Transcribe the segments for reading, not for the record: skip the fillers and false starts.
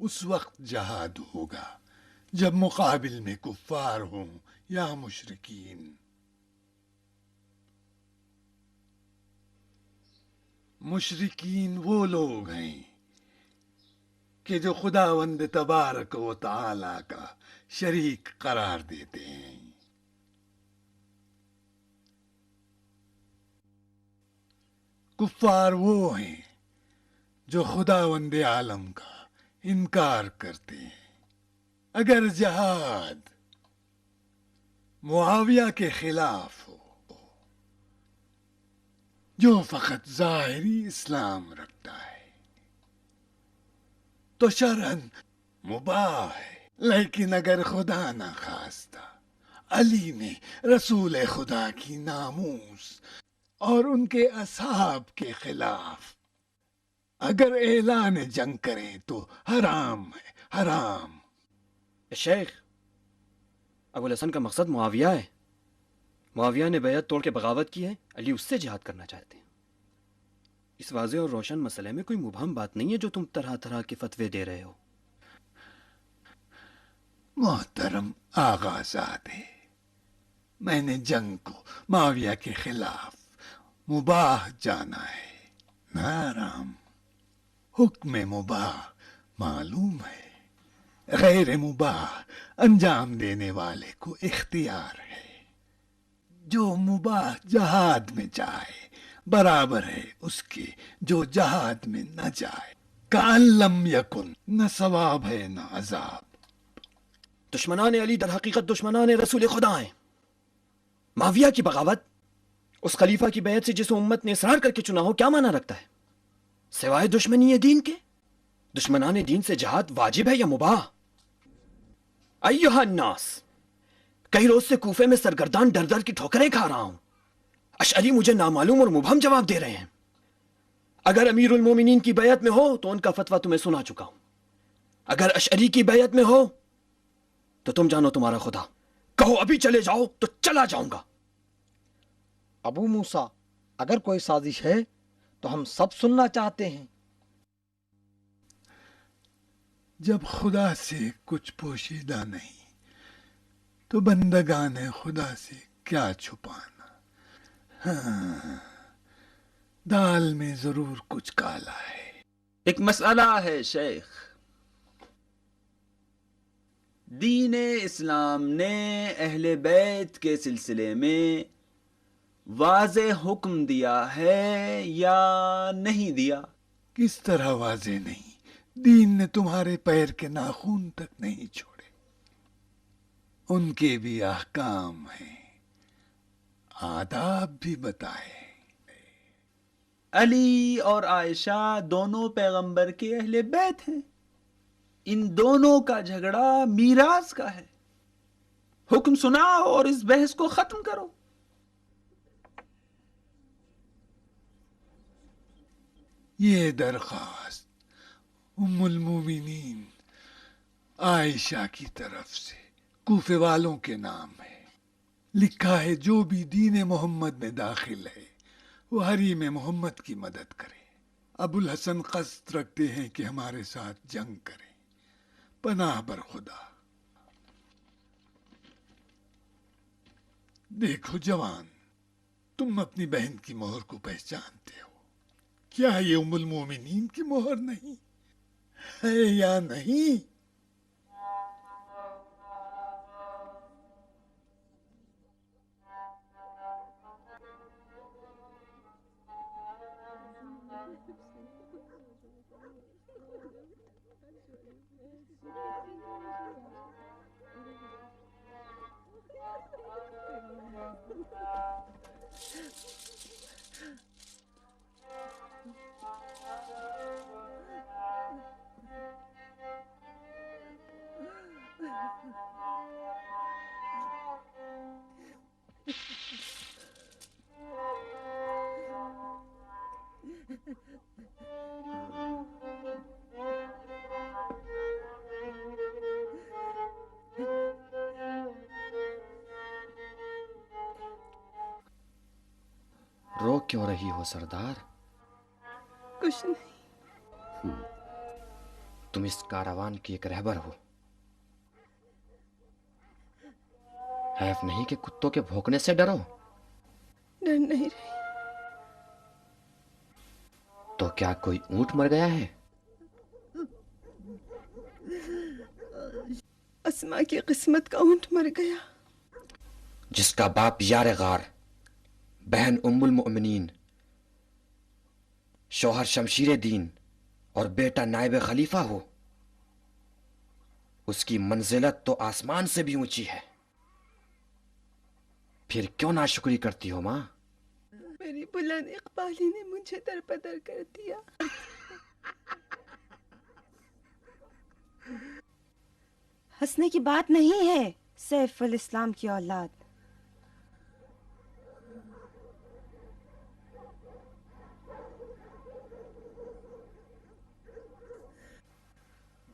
اس وقت جہاد ہوگا جب مقابل میں کفار ہوں یا مشرکین. مشرکین وہ لوگ ہیں کہ جو خداوند تبارک و تعالی کا شریک قرار دیتے ہیں. کفار وہ ہیں جو خداوند عالم کا انکار کرتے ہیں. اگر جہاد معاویہ کے خلاف ہو جو فقط ظاہری اسلام رکھتا ہے تو شرعاً مباح ہے، لیکن اگر خدا نہ خواستہ علی نے رسول خدا کی ناموس اور ان کے اصحاب کے خلاف اگر اعلان جنگ کرے تو حرام ہے، حرام. شیخ، ابو الحسن کا مقصد معاویہ ہے. معاویہ نے بیعت توڑ کے بغاوت کی ہے، علی اس سے جہاد کرنا چاہتے ہیں. اس واضح اور روشن مسئلے میں کوئی مبہم بات نہیں ہے جو تم طرح طرح کے فتوے دے رہے ہو. محترم آغازادے، میں نے جنگ کو معاویہ کے خلاف مباح جانا ہے، نہ حرام. حکم مباح معلوم ہے، غیر مباح انجام دینے والے کو اختیار ہے. جو مباح جہاد میں جائے برابر ہے اس کے جو جہاد میں نہ جائے. کأن لم یکن، نہ ثواب ہے نہ عذاب. دشمنان علی در حقیقت دشمنان رسول خدا ہیں. معاویہ کی بغاوت اس خلیفہ کی بیعت سے جس امت نے اصرار کر کے چنا ہو کیا معنی رکھتا ہے سوائے دشمنی دین کے؟ دشمنان دین سے جہاد واجب ہے یا مباح؟ ایھا الناس، کئی روز سے کوفے میں سرگردان ڈر ڈر کی ٹھوکریں کھا رہا ہوں. اشعری مجھے نامعلوم اور مبہم جواب دے رہے ہیں. اگر امیر المومنین کی بیعت میں ہو تو ان کا فتویٰ تمہیں سنا چکا ہوں. اگر اشعری کی بیعت میں ہو تو تم جانو تمہارا خدا. کہو ابھی چلے جاؤ تو چلا جاؤں گا. ابو موسیٰ، اگر کوئی سازش ہے تو ہم سب سننا چاہتے ہیں. جب خدا سے کچھ پوشیدہ نہیں تو بندگان خدا سے کیا چھپانا. ہاں، دال میں ضرور کچھ کالا ہے. ایک مسئلہ ہے شیخ. دین اسلام نے اہل بیت کے سلسلے میں واضح حکم دیا ہے یا نہیں دیا؟ کس طرح واضح نہیں؟ دین نے تمہارے پیر کے ناخون تک نہیں چھوڑے. ان کے بھی احکام ہیں، آداب بھی بتائے. علی اور عائشہ دونوں پیغمبر کے اہل بیت ہیں. ان دونوں کا جھگڑا میراث کا ہے. حکم سناؤ اور اس بحث کو ختم کرو. یہ درخواست ام المومنین عائشہ کی طرف سے کوفے والوں کے نام ہے. لکھا ہے جو بھی دین محمد میں داخل ہے وہ حریم محمد کی مدد کرے. ابو الحسن قصد رکھتے ہیں کہ ہمارے ساتھ جنگ کریں. پناہ بر خدا. دیکھو جوان، تم اپنی بہن کی مہر کو پہچانتے ہو. کیا یہ ام المومنین کی مہر نہیں ہے یا نہیں؟ رو کیوں رہی ہو سردار؟ کچھ نہیں. तुम इस कारवान की एक रहबर हो। हैफ नहीं कि कुत्तों के भौंकने से डरो। डर नहीं रही। तो क्या कोई ऊंट मर गया है? अस्मा की किस्मत का ऊंट मर गया। जिसका बाप यार गार, बहन उम्मुल मोमिनीन, शौहर शमशीर दीन और बेटा नायब खलीफा हो, उसकी मंजिलत तो आसमान से भी ऊंची है। फिर क्यों नाशुक्री करती हो मां? मेरी बुलंद इकबाली ने मुझे दरबदर कर दिया। हंसने की बात नहीं है सैफुल इस्लाम की औलाद।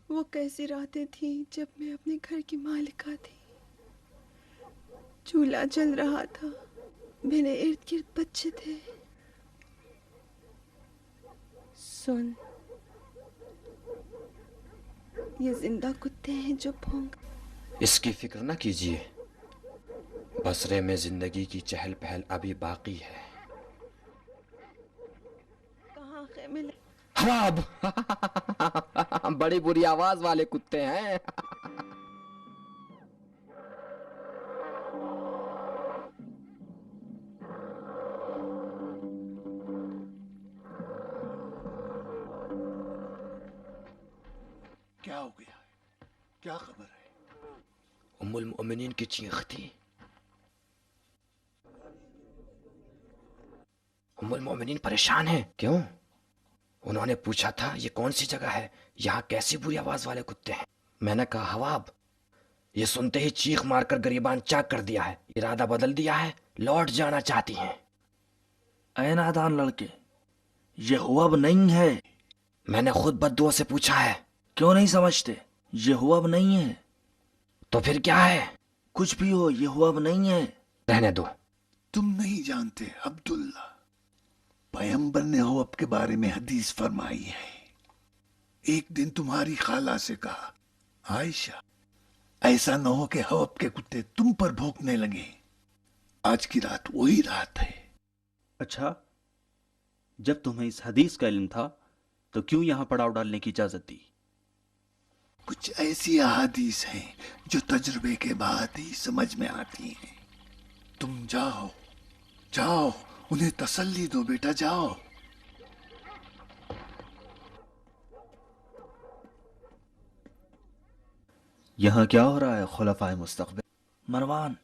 वो कैसी रातें थी जब मैं अपने घर की मालिका थी। चूल्हा जल रहा था, मेरे इर्द गिर्द बच्चे थे। सुन, ये जिंदा कुत्ते हैं जो भौंक। इसकी फिक्र न कीजिए, बसरे में जिंदगी की चहल पहल अभी बाकी है। कहाँ खेमे लगे? हवाब बड़ी बुरी आवाज वाले कुत्ते हैं। क्या हो गया है? क्या खबर है? उम्मुल मोमिनीन की चीख थी। उम्मुल मोमिनीन परेशान है। क्यों? उन्होंने पूछा था ये कौन सी जगह है, यहाँ कैसी बुरी आवाज वाले कुत्ते हैं। मैंने कहा हवाब, ये सुनते ही चीख मारकर गरीबान चाक कर दिया है, इरादा बदल दिया है, लौट जाना चाहती हैं। ऐ नादान लड़के, ये हुआब नहीं है। मैंने खुद बद्दुओं से पूछा है। क्यों नहीं समझते? ये हुआब नहीं है। तो फिर क्या है? कुछ भी हो, ये हुआब नहीं है। रहने दो। तुम नहीं जानते अब्दुल्ला, पैगंबर ने हौब के बारे में हदीस फरमाई है। एक दिन तुम्हारी खाला से कहा, आयशा ऐसा न हो कि हौब के कुत्ते तुम पर भौंकने लगे। आज की रात वही रात है। अच्छा, जब तुम्हें इस हदीस का इल्म था तो क्यों यहां पड़ाव डालने की इजाजत दी? कुछ ऐसी अहादीस हैं जो तजुर्बे के बाद ही समझ में आती हैं। तुम जाओ जाओ, उन्हें तसल्ली दो बेटा, जाओ। यहां क्या हो रहा है खुलफाए मुस्तकबिल? मरवान,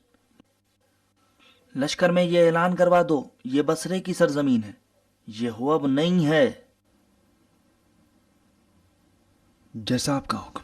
लश्कर में ये ऐलान करवा दो, ये बसरे की सरजमीन है, ये हुआब नहीं है। जैसा आपका हुक्म।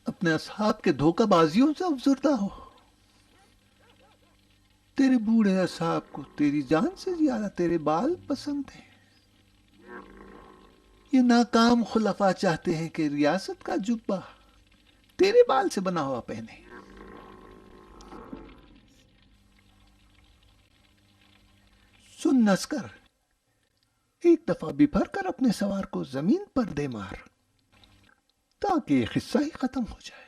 अपने असहाब के धोखाबाजियों से अफसरदा हो। तेरे बूढ़े असहाब को तेरी जान से ज्यादा तेरे बाल पसंद हैं। یہ ناکام خلفاء چاہتے ہیں کہ ریاست کا جبہ تیرے بال سے بنا ہوا پہنے. سن نسکر، ایک دفعہ بپھر کر اپنے سوار کو زمین پر دے مار تاکہ یہ قصہ ہی ختم ہو جائے.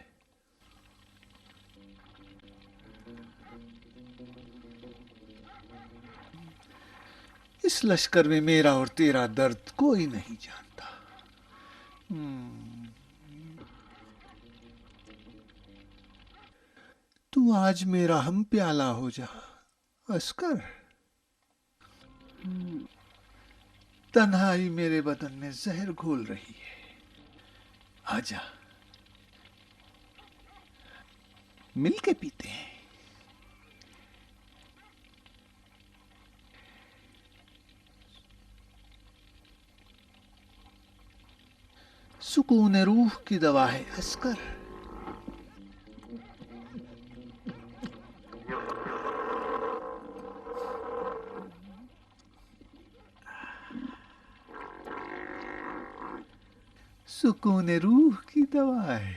اس لشکر میں میرا اور تیرا درد کوئی نہیں جانتا. تو آج میرا ہم پیالہ ہو جا عسکر. تنہائی میرے بدن میں زہر گھول رہی ہے. آجا مل کے پیتے ہیں. سکون روح کی دوا ہے عسکر. سکون روح کی دوا ہے.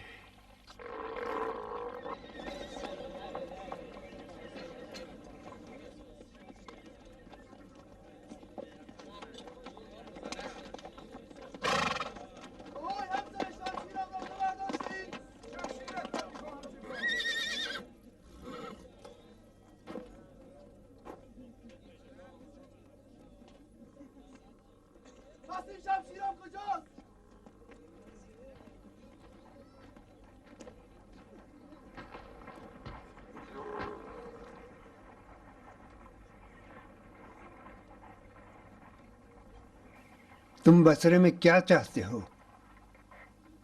تم بصرے میں کیا چاہتے ہو؟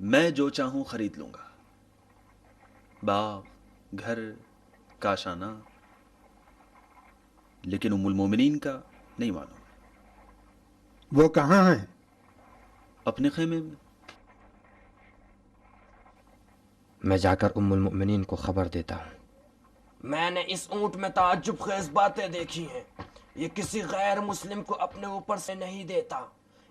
میں جو چاہوں خرید لوں گا. باغ، گھر، کاشانہ، لیکن ام المومنین کا نہیں معلوم. وہ کہاں ہیں؟ اپنے خیمے میں. میں جا کر ام المؤمنین کو خبر دیتا ہوں. میں نے اس اونٹ میں تعجب خیز باتیں دیکھی ہیں. یہ کسی غیر مسلم کو اپنے اوپر سے نہیں دیتا.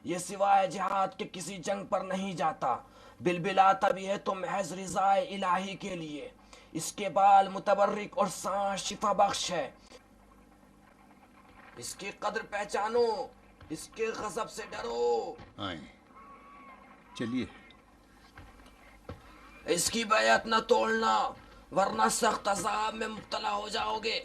یہ سوائے جہاد کے کسی جنگ پر نہیں جاتا. بلبلاتا بھی ہے تو محض رضائے الہی کے لیے. اس کے بال متبرک اور سانس شفا بخش ہے. اس کی قدر پہچانو، اس کے غضب سے ڈرو. آئیں چلیے. اس کی بیعت نہ توڑنا ورنہ سخت عذاب میں مبتلا ہو جاؤ گے.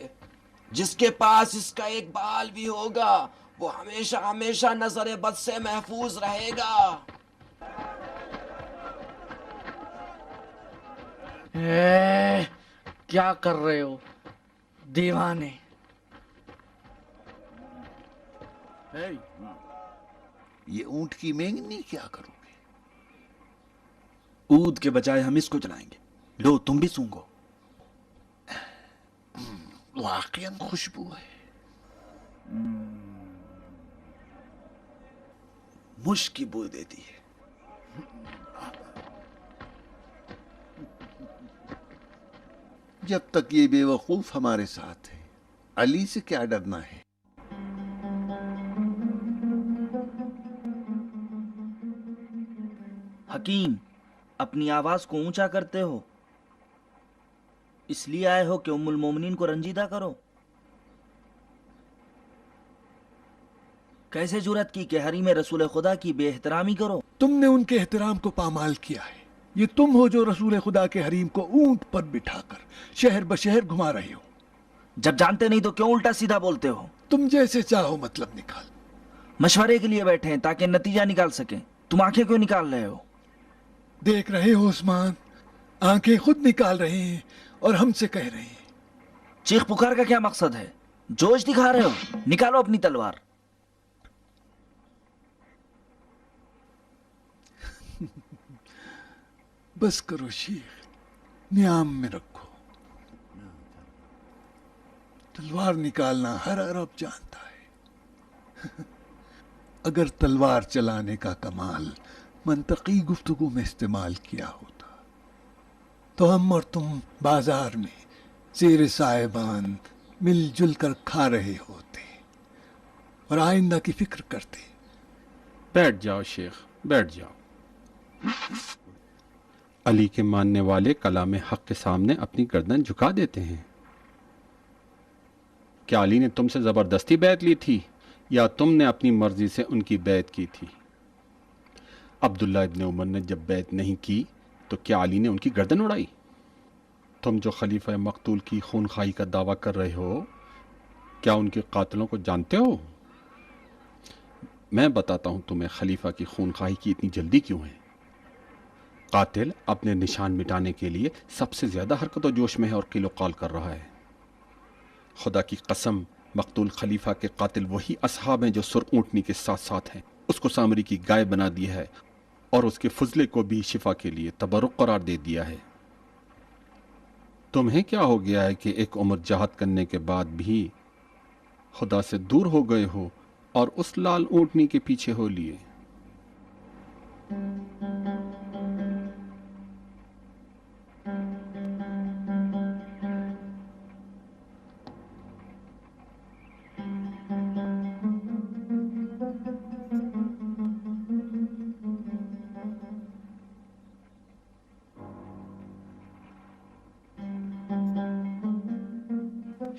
جس کے پاس اس کا ایک بال بھی ہوگا وہ ہمیشہ ہمیشہ نظر بد سے محفوظ رہے گا. کیا کر رہے ہو دیوانے؟ یہ اونٹ کی مینگنی کیا کرو گے؟ اود کے بجائے ہم اس کو جلائیں گے. لو تم بھی سونگو. واقعاً خوشبو ہے. مشک کی بو دیتی ہے. جب تک یہ بے وقوف ہمارے ساتھ ہے علی سے کیا ڈرنا ہے. حکیم، اپنی آواز کو اونچا کرتے ہو، اس لیے آئے ہو کہ ام المومنین کو رنجیدہ کرو؟ کیسے جرأت کی کہ حریم رسول خدا کی بے احترامی کرو؟ تم نے ان کے احترام کو پامال کیا ہے. یہ تم ہو جو رسول خدا کے حریم کو اونٹ پر بٹھا کر شہر بشہر گھما رہے ہو. جب جانتے نہیں تو کیوں الٹا سیدھا بولتے ہو؟ تم جیسے چاہو مطلب نکال. مشورے کے لیے بیٹھے ہیں تاکہ نتیجہ نکال سکیں. تم آنکھیں کیوں نکال رہے ہو؟ دیکھ رہے ہو عثمان، آنکھیں خود نکال رہے ہیں اور ہم سے کہہ رہے ہیں. چیخ پکار کا کیا مقصد ہے؟ جوش دکھا رہے ہو؟ نکالو اپنی تلوار. بس کرو شیخ، نیام میں رکھو. تلوار نکالنا ہر عرب جانتا ہے. اگر تلوار چلانے کا کمال منطقی گفتگو میں استعمال کیا ہوتا تو ہم اور تم بازار میں زیر صاحبان مل جل کر کھا رہے ہوتے اور آئندہ کی فکر کرتے. بیٹھ جاؤ شیخ. बैठ जाओ। अली के मानने वाले कलाम हक के सामने अपनी गर्दन झुका देते हैं। क्या अली ने तुमसे जबरदस्ती बैत ली थी या तुमने अपनी मर्जी से उनकी बैत की थी? अब्दुल्ला इब्न उमर ने जब बैत नहीं की तो क्या अली ने उनकी गर्दन उड़ाई? तुम जो खलीफा मकतूल की खूनखाई का दावा कर रहे हो, क्या उनके कातिलों को जानते हो? मैं बताता हूं तुम्हें खलीफा की खूनखाई की इतनी जल्दी क्यों है। कातिल अपने निशान मिटाने के लिए सबसे ज्यादा हरकत और जोश में है और किलो काल कर रहा है। खुदा की कसम, मकतूल खलीफा के कातिल वही असहाब हैं जो सुर ऊँटनी के साथ साथ हैं। उसको सामरी की गाय बना दिया है और उसके फजले को भी शिफा के लिए तबरुक करार दे दिया है। तुम्हें क्या हो गया है कि एक उम्र जहाद करने के बाद भी खुदा से दूर हो गए हो और उस लाल ऊँटनी के पीछे हो लिए?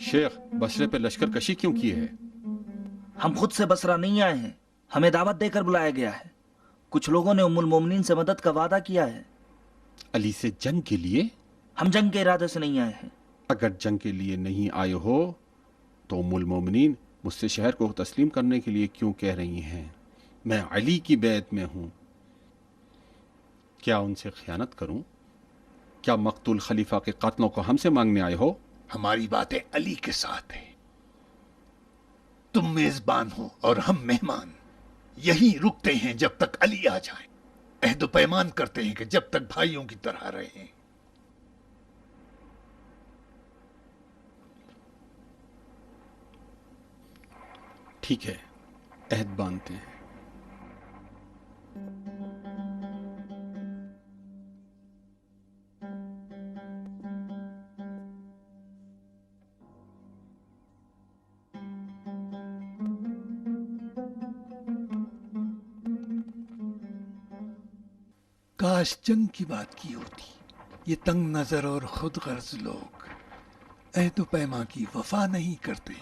शेख, बसरे पे लश्कर कशी क्यों की है? हम खुद से बसरा नहीं आए हैं, हमें दावत देकर बुलाया गया है। कुछ लोगों ने उम्मुल मोमिनीन से मदद का वादा किया है। अली से जंग के लिए? हम जंग के इरादे से नहीं आए हैं। अगर जंग के लिए नहीं आए हो तो उम्मुल मोमिनीन मुझसे शहर को तस्लीम करने के लिए क्यों कह रही हैं? मैं अली की बैत में हूं। क्या उनसे खयानत करूं? क्या मकतूल खलीफा के कातलों को हमसे मांगने आए हो? हमारी बातें अली के साथ है। तुम मेजबान हो और हम मेहमान। यहीं रुकते हैं जब तक अली आ जाए। अहद पैमान करते हैं कि जब तक भाइयों की तरह रहें। ठीक है, अहद बांधते हैं। काश जंग की बात की होती। ये तंग नजर और खुद गर्ज लोग अहद पैमा की वफा नहीं करते।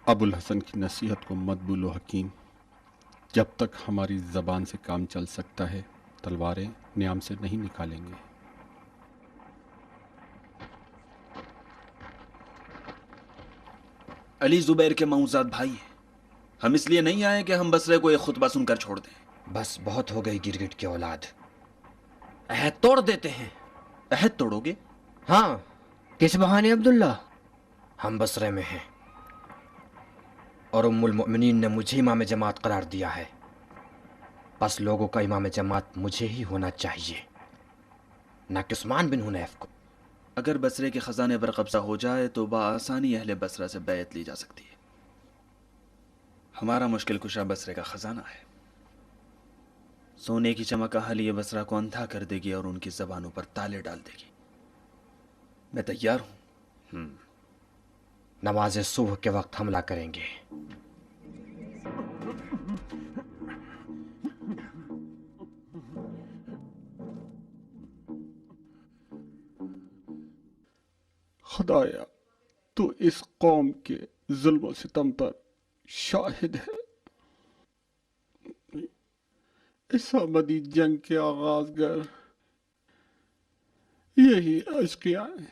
अबुल हसन की नसीहत को मत भूलो हकीम। जब तक हमारी जबान से काम चल सकता है, तलवारें नियाम से नहीं निकालेंगे। अली जुबैर के मऊजाद भाई हैं। हम इसलिए नहीं आए कि हम बसरे को एक खुतबा सुनकर छोड़ दें। बस बहुत हो गई गिरगिट की औलाद। अहद तोड़ देते हैं। अहद तोड़ोगे? हाँ, किस बहाने अब्दुल्ला? हम बसरे में हैं और उम्मुल मोमिनीन ने मुझे इमाम जमात करार दिया है। बस लोगों का इमाम जमात मुझे ही होना चाहिए, ना कि उस्मान बिन हुनैफ को। अगर बसरे के खजाने पर कब्जा हो जाए तो बआसानी अहले बसरा से बैत ली जा सकती है। हमारा मुश्किल कुशा बसरे का खजाना है। सोने की चमक अहले बसरा को अंधा कर देगी और उनकी जबानों पर ताले डाल देगी। मैं तैयार हूं। नमाज सुबह के वक्त हमला करेंगे। खुदाया, तू इस कौम के जुल्म सितम पर शाहिद है। इस अबदी जंग के आगाजगर यही अशकिया है।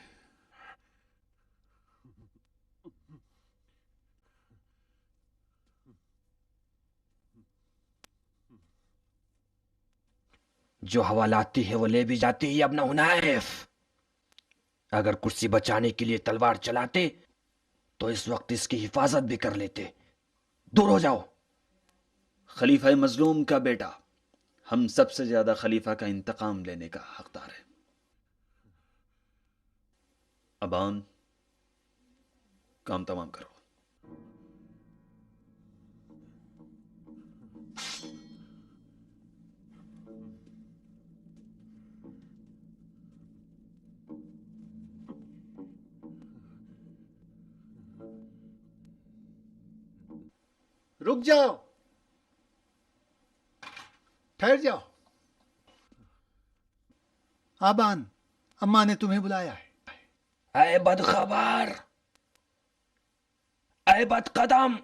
जो हवा लाती है वो ले भी जाती है अपना हुनैफ। अगर कुर्सी बचाने के लिए तलवार चलाते तो इस वक्त इसकी हिफाजत भी कर लेते। दूर हो जाओ। खलीफा मजलूम का बेटा हम सबसे ज्यादा खलीफा का इंतकाम लेने का हकदार है। अबान, काम तमाम करो। रुक जाओ। ठहर जाओ। आबान, अम्मा ने तुम्हें बुलाया है। ऐ बदखबर, ऐ बदकदम,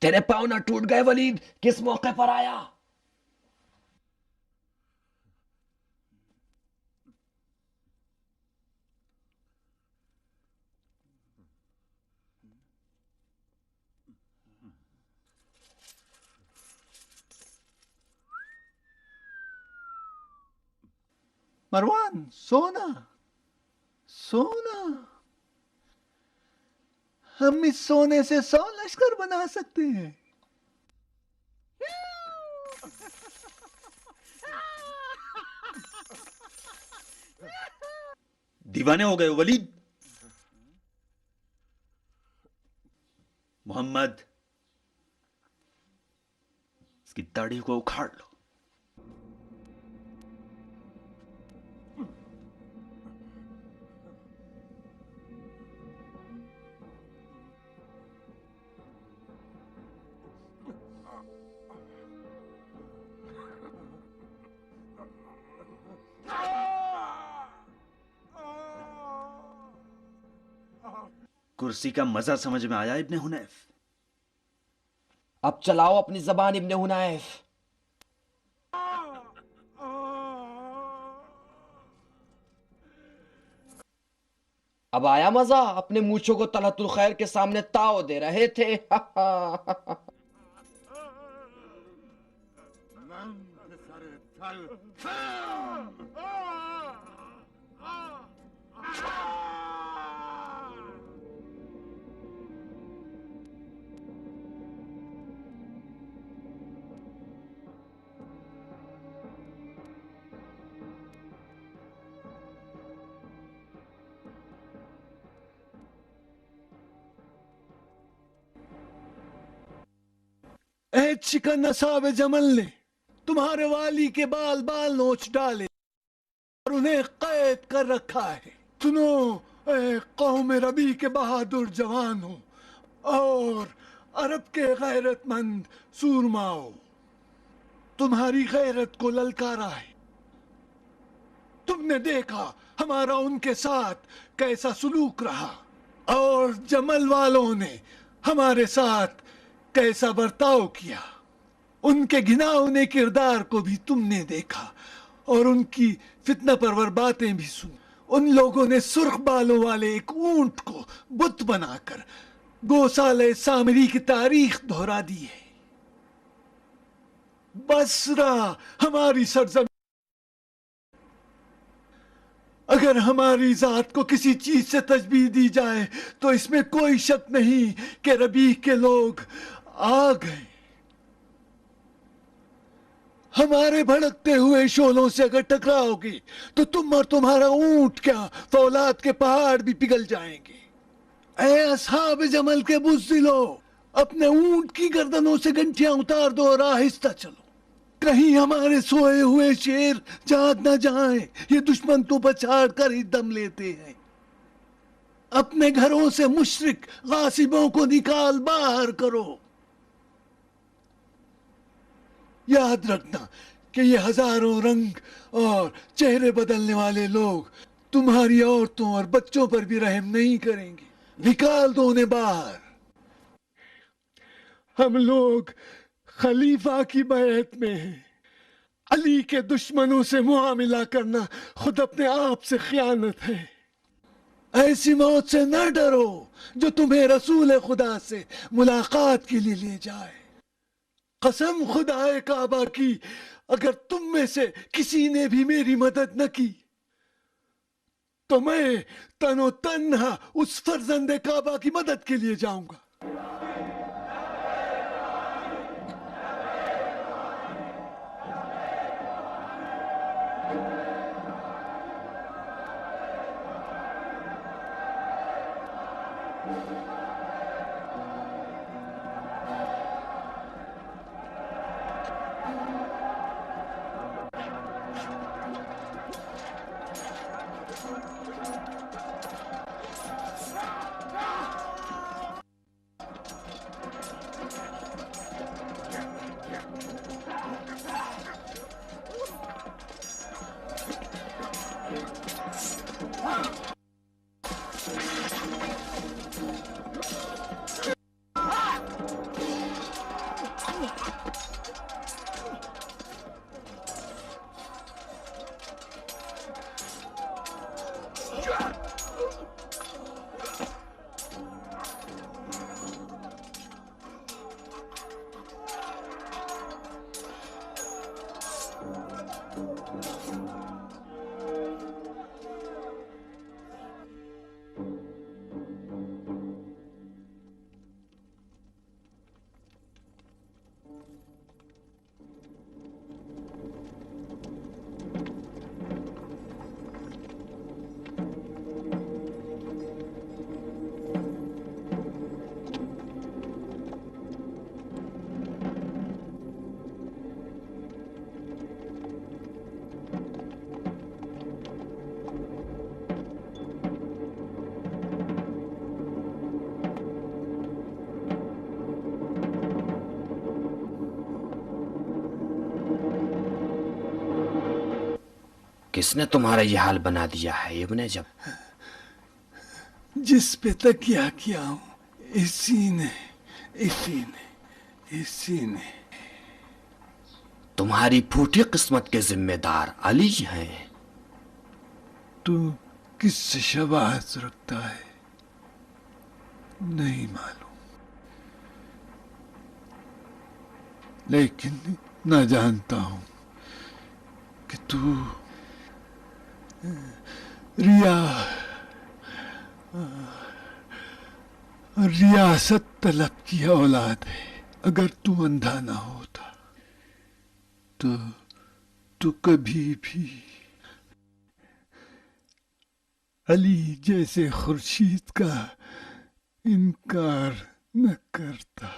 तेरे पाँव ना टूट गए वलीद? किस मौके पर आया? मरवान, सोना सोना, हम इस सोने से 100 लश्कर बना सकते हैं। दीवाने हो गए वलीद? मोहम्मद, इसकी दाढ़ी को उखाड़ लो। कुर्सी का मजा समझ में आया इब्ने हुनैफ? अब चलाओ अपनी जबान इब्ने हुनैफ। अब आया मजा? अपने मूंछों को तलहतुल खैर के सामने ताव दे रहे थे। ऐ चिकन नसाब जमल ने तुम्हारे वाली के बाल बाल नोच डाले और उन्हें कैद कर रखा है। सुनो ऐ कौम रबी के बहादुर जवानों और अरब के गैरतमंद सूरमाओ, तुम्हारी गैरत को ललकारा है। तुमने देखा हमारा उनके साथ कैसा सुलूक रहा और जमल वालों ने हमारे साथ कैसा बर्ताव किया। उनके घिनौने किरदार को भी तुमने देखा और उनकी फितना परवर बातें भी सुनी। उन लोगों ने सुर्ख बालों वाले एक ऊंट को बुत बनाकर गोसाले सामरी की तारीख दोहरा दी है। बसरा हमारी सरजमीन, अगर हमारी जात को किसी चीज से तजबीह दी जाए तो इसमें कोई शक नहीं कि रबीह के लोग आ गए। हमारे भड़कते हुए शोलों से अगर टकराओगी तो तुम और तुम्हारा ऊंट क्या फौलाद के पहाड़ भी पिघल जाएंगे। ऐ असहाब जमल के बुज़दिलो, अपने ऊंट की गर्दनों से गंठियां उतार दो और आहिस्ता चलो, कहीं हमारे सोए हुए शेर जाग न जाएं। ये दुश्मन तो पछाड़ कर ही दम लेते हैं। अपने घरों से मुशरिक गासिबों को निकाल बाहर करो। याद रखना कि ये हजारों रंग और चेहरे बदलने वाले लोग तुम्हारी औरतों और बच्चों पर भी रहम नहीं करेंगे। निकाल दो उन्हें बाहर। हम लोग खलीफा की बैत में हैं। अली के दुश्मनों से मुआमिला करना खुद अपने आप से खयानत है। ऐसी मौत से न डरो जो तुम्हें रसूल खुदा से मुलाकात के लिए ले जाए। कसम खुदाए काबा की, अगर तुम में से किसी ने भी मेरी मदद न की तो मैं तनो तन्हा उस फर्जंदे काबा की मदद के लिए जाऊंगा। किसने तुम्हारा ये हाल बना दिया है इब्न जब? जिस पे तकिया किया हूं इसी ने तुम्हारी फूटी किस्मत के जिम्मेदार अली हैं। तू किससे शबाहत रखता है नहीं मालूम, लेकिन न जानता हूं कि तू रियासत तलब की औलाद है। अगर तू अंधा ना होता तो तू कभी भी अली जैसे खुर्शीद का इनकार न करता।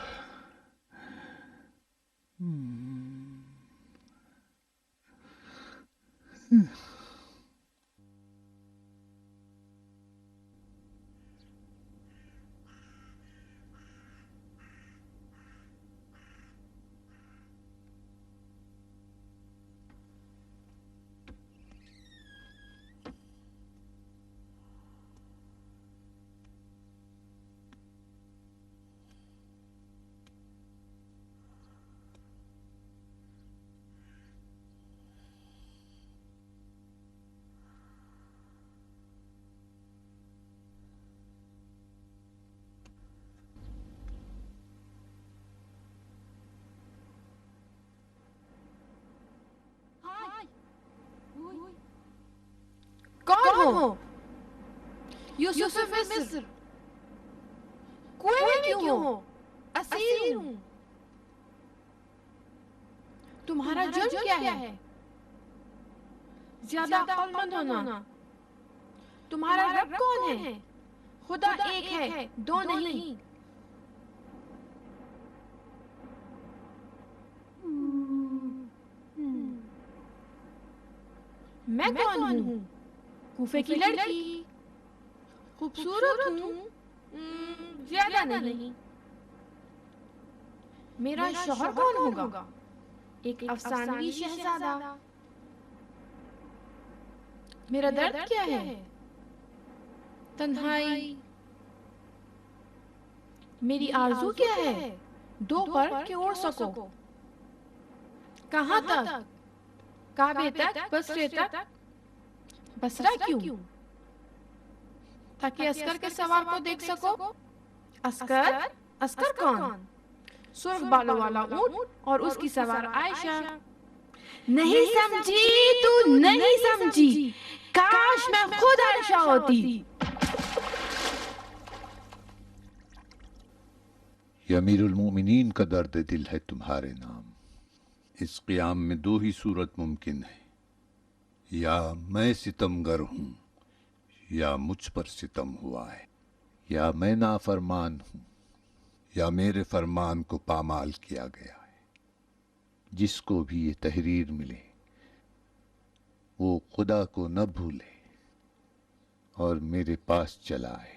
कौन हो? यूसुफ मिस्र। कुएं में क्यों हो? असीर हूं। तुम्हारा जुर्म क्या है? ज्यादा अक्लमंद होना। तुम्हारा रब कौन है? खुदा एक है, दो नहीं। मैं कौन हूँ? कूफे की लड़की। खूबसूरत हूँ, ज्यादा नहीं। मेरा शौहर कौन होगा? एक अफसानवी शहजादा। मेरा दर्द क्या है? तन्हाई। मेरी आरज़ू क्या है? दो पर कि उड़ सको। कहाँ तक? काबे तक, बसरे तक। बसरा क्यों? ताकि अस्कर के सवार को देख सको। अस्कर? अस्कर कौन? सुर्ख बालों वाला ऊंट और उसकी सवार आयशा। नहीं समझी तू, नहीं समझी। काश मैं खुद आयशा होती। ये अमीरुल मोमिनीन का दर्द दिल है तुम्हारे नाम। इस क़ियाम में दो ही सूरत मुमकिन है, या मैं सितमगर हूँ या मुझ पर सितम हुआ है, या मैं नाफरमान हूँ या मेरे फरमान को पामाल किया गया है। जिसको भी ये तहरीर मिले वो खुदा को न भूले और मेरे पास चला आए।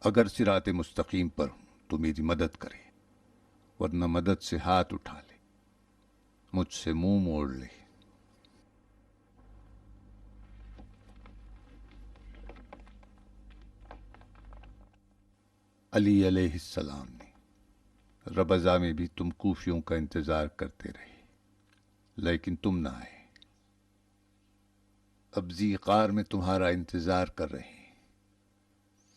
अगर सिराते मुस्तकीम पर हूं तो मेरी मदद करे, वरना मदद से हाथ उठा ले, मुझसे मुंह मोड़ ले। अली अलैहिस्सलाम ने रबज़ा में भी तुम कूफियों का इंतजार करते रहे, लेकिन तुम ना आए। अब ज़ीक़ार में तुम्हारा इंतजार कर रहे हैं।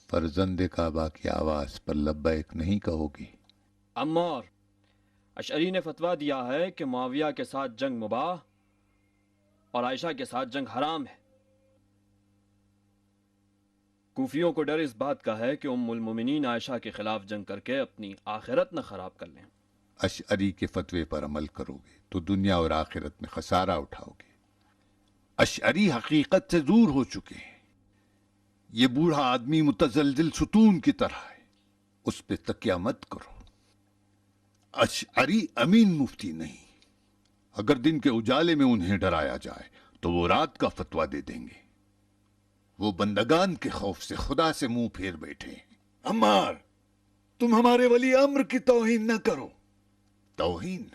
फरजंदे काबा की आवाज़ पर लब्बैक नहीं कहोगे? अम्मार, अशअरी ने फतवा दिया है कि मुआविया के साथ जंग मुबाह और आयशा के साथ जंग हराम है। कूफियों को डर इस बात का है कि उम्मुल मोमिनीन आयशा के खिलाफ जंग करके अपनी आखिरत न खराब कर लें। अशअरी के फतवे पर अमल करोगे तो दुनिया और आखिरत में खसारा उठाओगे। अशअरी हकीकत से दूर हो चुके हैं। ये बूढ़ा आदमी मुतजलजिल सुतून की तरह है, उस पे तकिया मत करो। अशअरी अमीन मुफ्ती नहीं। अगर दिन के उजाले में उन्हें डराया जाए तो वो रात का फतवा दे देंगे। वो बंदगान के खौफ से खुदा से मुंह फेर बैठे हैं। अम्मार, तुम हमारे वली अम्र की तौहीन न करो। तौहीन?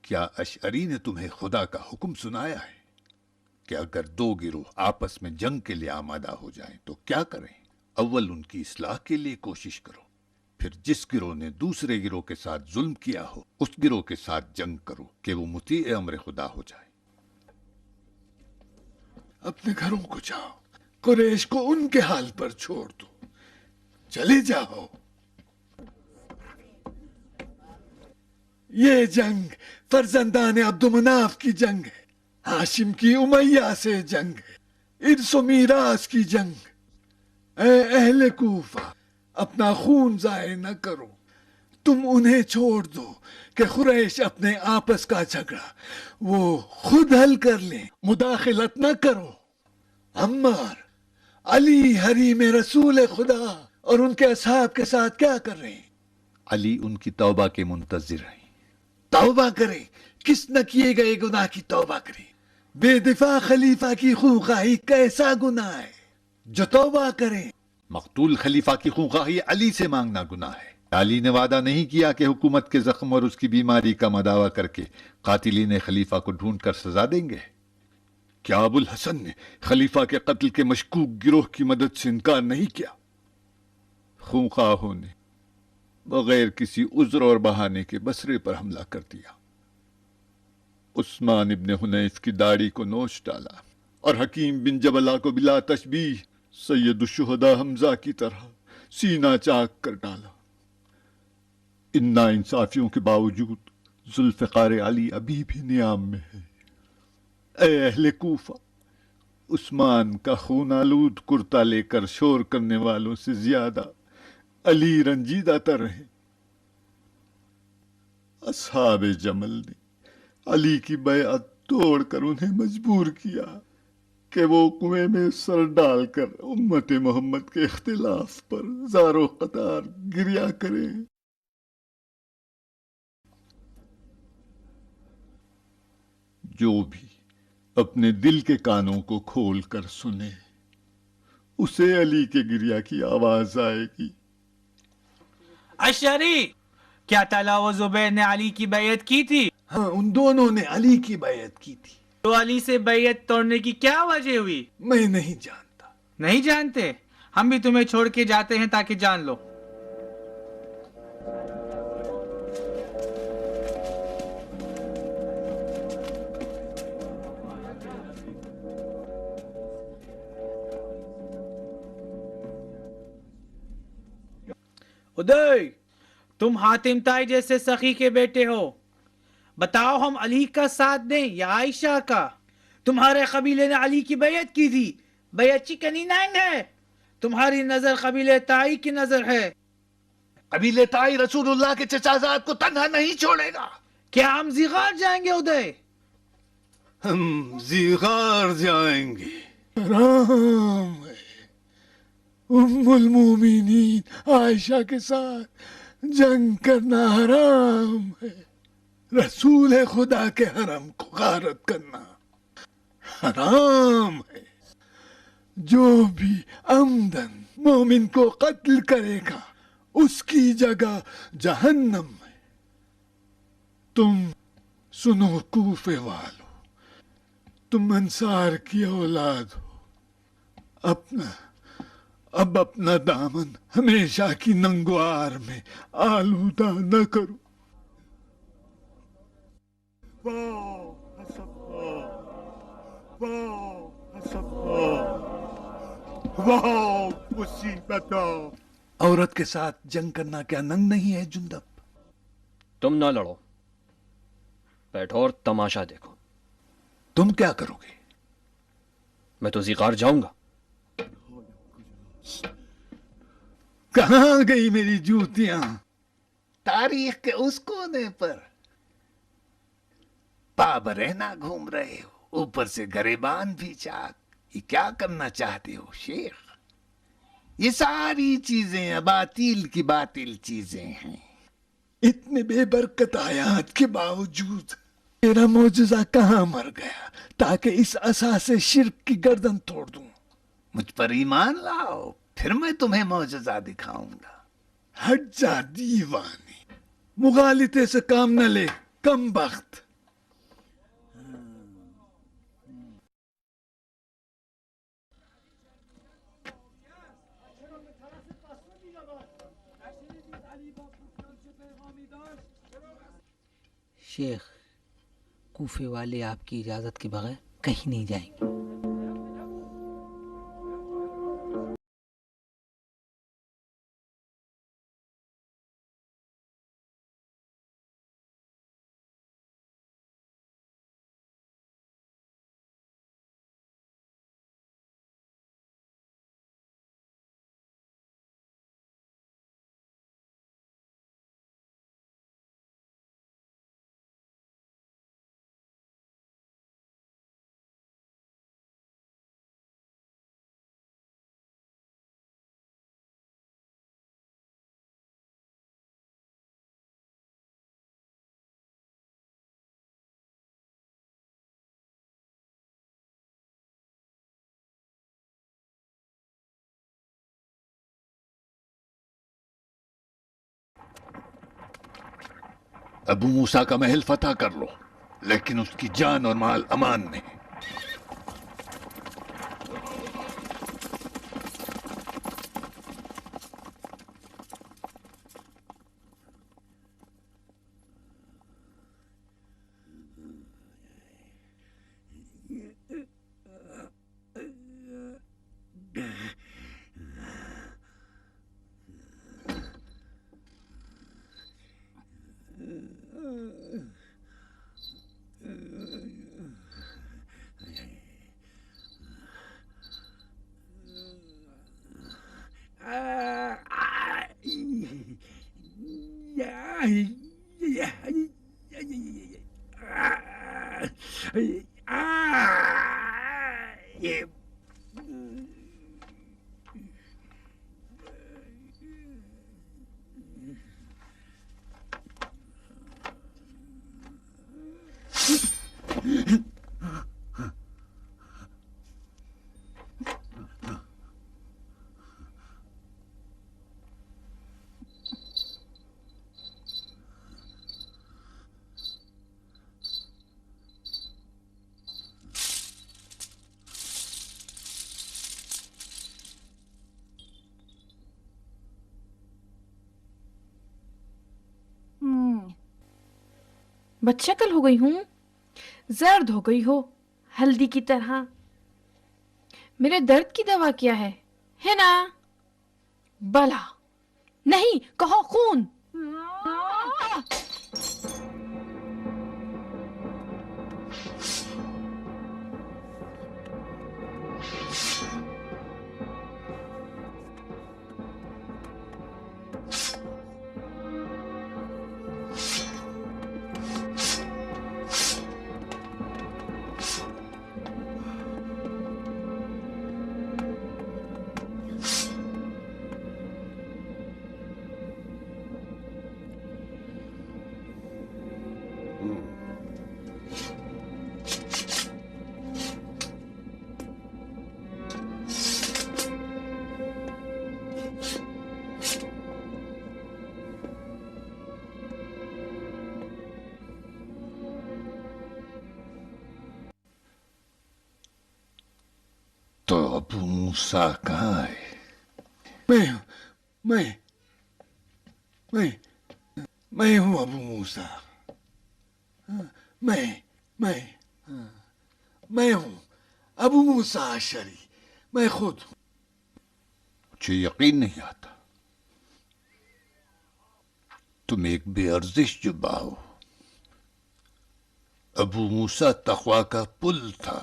क्या अशअरी ने तुम्हें खुदा का हुक्म सुनाया है? کہ اگر دو گروہ آپس میں جنگ کے لیے آمادہ ہو جائیں تو کیا کریں؟ اول ان کی اصلاح کے لیے کوشش کرو، پھر جس گروہ نے دوسرے گروہ کے ساتھ ظلم کیا ہو اس گروہ کے ساتھ جنگ کرو کہ وہ مطیع امر خدا ہو جائے۔ اپنے گھروں کو جاؤ، قریش کو ان کے حال پر چھوڑ دو، چلے جاؤ۔ یہ جنگ فرزندان عبد مناف کی جنگ ہے، ہاشم کی امیہ سے جنگ ہے، ارث و میراث کی جنگ۔ اے اہل کوفہ، اپنا خون ضائع نہ کرو، تم انہیں چھوڑ دو کہ قریش اپنے آپس کا جھگڑا وہ خود حل کر لیں، مداخلت نہ کرو۔ عمار، علی حریم رسول خدا اور ان کے اصحاب کے ساتھ کیا کر رہے ہیں؟ علی ان کی توبہ کے منتظر ہیں۔ توبہ کریں، کس نہ کیے گئے گناہ کی توبہ کریں۔ بے دفاع خلیفہ کی خونخواہی کیسا گناہ ہے جو توبہ کریں؟ مقتول خلیفہ کی خونخواہی علی سے مانگنا گناہ ہے۔ علی نے وعدہ نہیں کیا کہ حکومت کے زخم اور اس کی بیماری کا مداوع کر کے قاتلین خلیفہ کو ڈھونڈ کر سزا دیں گے؟ کیا ابو الحسن نے خلیفہ کے قتل کے مشکوک گروہ کی مدد سے انکار نہیں کیا؟ خونخواہوں نے بغیر کسی عذر اور بہانے کے بصرے پر حملہ کر دیا، عثمان ابن حنیف کی داڑھی کو نوچ ڈالا اور حکیم بن جبلہ کو بلا تشبیہ سید الشہداء حمزہ کی طرح سینہ چاک کر ڈالا۔ ان ناانصافیوں کے باوجود ذوالفقار علی ابھی بھی نیام میں ہے۔ اے اہل کوفہ، عثمان کا خون آلود کرتا لے کر شور کرنے والوں سے زیادہ علی رنجیدہ تر ہیں۔ اصحاب جمل نے علی کی بیعت توڑ کر انہیں مجبور کیا کہ وہ کنویں میں سر ڈال کر امت محمد کے اختلاف پر زار و قطار گریا کریں۔ جو بھی اپنے دل کے کانوں کو کھول کر سنے اسے علی کے گریا کی آواز آئے گی۔ اشعری، کیا طلحہ و زبیر نے علی کی بیعت کی تھی؟ ہاں، ان دونوں نے علی کی بیعت کی تھی۔ تو علی سے بیعت توڑنے کی کیا وجہ ہوئی؟ میں نہیں جانتا۔ نہیں جانتے؟ ہم بھی تمہیں چھوڑ کے جاتے ہیں تاکہ جان لو۔ ادے، تم حاتم تائی جیسے سخی کے بیٹے ہو، بتاؤ ہم علی کا ساتھ دیں یا عائشہ کا؟ تمہارے قبیلے نے علی کی بیعت کی تھی، بیعت چکنی نینگ ہے۔ تمہاری نظر قبیلے تائی کی نظر ہے۔ قبیلے تائی رسول اللہ کے چچازاد کو تنہا نہیں چھوڑے گا۔ کیا ہم زیغار جائیں گے ادے؟ ہم زیغار جائیں گے، حرام ہے۔ ام المومنین عائشہ کے ساتھ جنگ کرنا حرام ہے، رسول خدا کے حرم کو غارت کرنا حرام ہے۔ جو بھی عمدن مومن کو قتل کرے گا اس کی جگہ جہنم ہے۔ تم سنو کوفے والو، تم انصار کی اولاد ہو، اب اپنا دامن ہمیشہ کی ننگوار میں آلودہ نہ کرو۔ عورت کے ساتھ جنگ کرنا کیا ننگ نہیں ہے جندب؟ تم نہ لڑو، بیٹھو اور تماشا دیکھو۔ تم کیا کرو گے؟ میں تو زیغار جاؤں گا۔ کہاں گئی میری جوتیاں؟ تاریخ کے اس کونے پر پابرہنا گھوم رہے ہو، اوپر سے گریبان بھی چاک۔ یہ کیا کرنا چاہتے ہو شیخ؟ یہ ساری چیزیں اباطیل کی باطل چیزیں ہیں۔ اتنے بے برکت آیات کے باوجود میرا معجزہ کہاں مر گیا تاکہ اس عصا سے شرک کی گردن توڑ دوں؟ مجھ پر ایمان لاؤ، پھر میں تمہیں معجزہ دکھاؤں گا۔ ہٹ جا دیوانے، مغالطے سے کام نہ لے، کم بخت۔ شیخ کوفے والے آپ کی اجازت کے بغیر کہیں نہیں جائیں گے. ابو موسیٰ کا محل فتح کر لو، لیکن اس کی جان اور مال امان میں. بدشکل ہو گئی ہوں، زرد ہو گئی ہو ہلدی کی طرح. میرے درد کی دوا کیا ہے نا؟ بلا نہیں، کہو خون. تو ابو موسیٰ کہاں ہے؟ میں ہوں ابو موسیٰ. میں ہوں ابو موسیٰ اشعری، میں خود ہوں. مجھے یقین نہیں آتا تم ایک بے ارزش جبہ ہو. ابو موسیٰ تقوی کا پل تھا.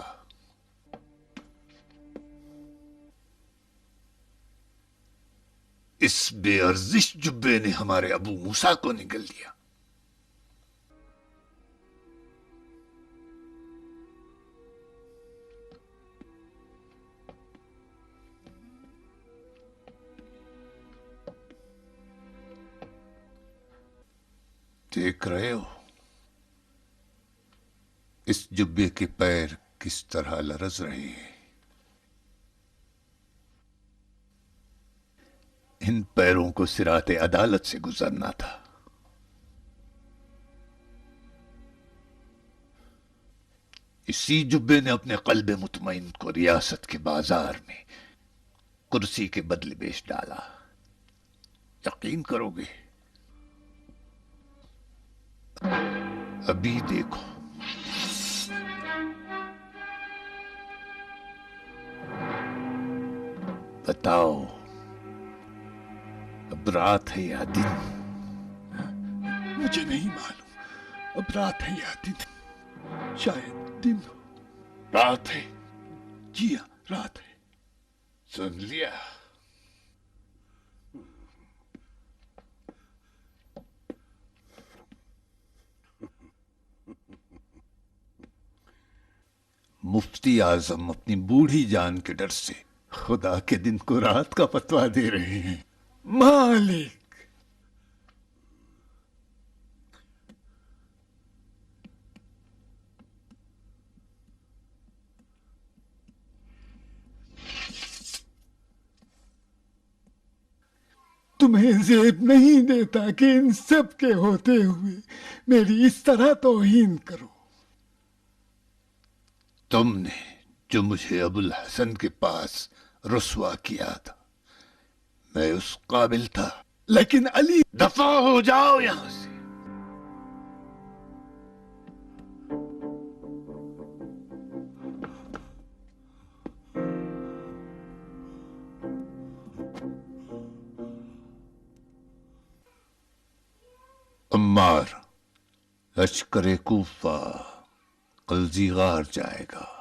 اس بے ارزش جبے نے ہمارے ابو موسیٰ کو نگل دیا. دیکھ رہے ہو اس جبے کے پیر کس طرح لرز رہے ہیں. ان پیروں کو صراط عدالت سے گزرنا تھا. اسی جبے نے اپنے قلب مطمئن کو ریاست کے بازار میں کرسی کے بدلے بیچ ڈالا. یقین کرو گے ابھی دیکھو، بتاؤ اب رات ہے یا دن؟ مجھے نہیں معلوم اب رات ہے یا دن، شاید دن ہو۔ رات ہے، جی ہاں رات ہے، سن لیا۔ مفتی اعظم اپنی بوڑھی جان کے ڈر سے خدا کے دن کو رات کا فتویٰ دے رہے ہیں۔ مالک تمہیں زیب نہیں دیتا کہ ان سب کے ہوتے ہوئے میری اس طرح توہین کرو۔ تم نے جو مجھے ابو الحسن کے پاس رسوا کیا تھا، میں اس قابل تھا، لیکن علی دفع ہو جاؤ یہاں سے۔ عمار، لشکر کوفہ کل زیغار جائے گا۔